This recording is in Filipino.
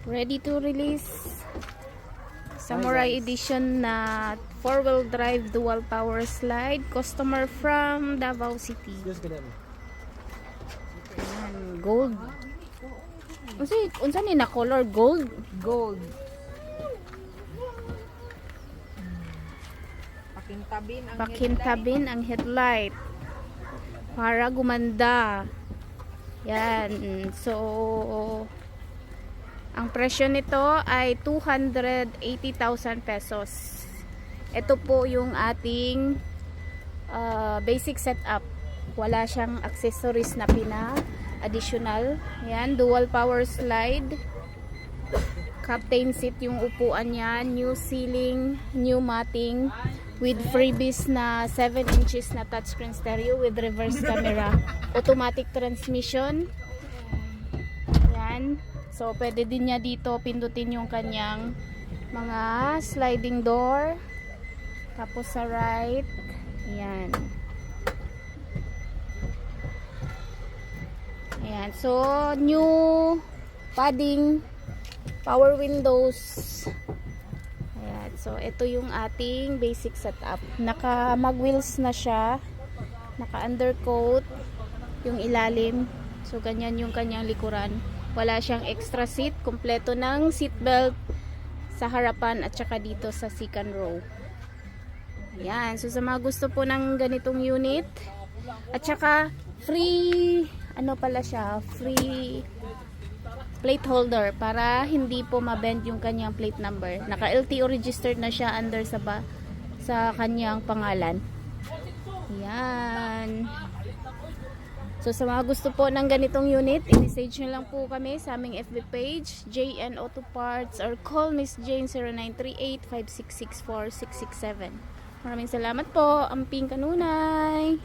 Ready to release. Samurai edition na 4-wheel drive dual power slide. Customer from Davao City. Ayan, gold. Unsa ni na color gold? Gold. Pakintabin ang headlight para gumanda. Yan. So ang presyo nito ay 280,000 pesos. Ito po yung ating basic setup. Wala siyang accessories na additional. Yan, dual power slide. Captain seat yung upuan niya, new ceiling, new matting with freebies na 7 inches na touchscreen stereo with reverse camera, automatic transmission. Yan. So, pwede din niya dito pindutin yung kanyang mga sliding door. Tapos sa right, yan. Ayan. So, new padding, power windows. Ayan. So, ito yung ating basic setup. Naka mag wheels na siya. Naka undercoat yung ilalim. So, ganyan yung kanyang likuran. Wala siyang extra seat. Kompleto ng seat belt sa harapan at saka dito sa second row. Ayan. So, sa mga gusto po ng ganitong unit, at saka free, ano pala siya, free plate holder para hindi po mabend yung kanyang plate number. Naka LTO registered na siya under sa kanyang pangalan. Yan. So sa mga gusto po ng ganitong unit, i-message nyo lang po kami sa aming FB page, JN Auto Parts, or call Miss Jane 0938-5664-667. Maraming salamat po, Amping Kanunay.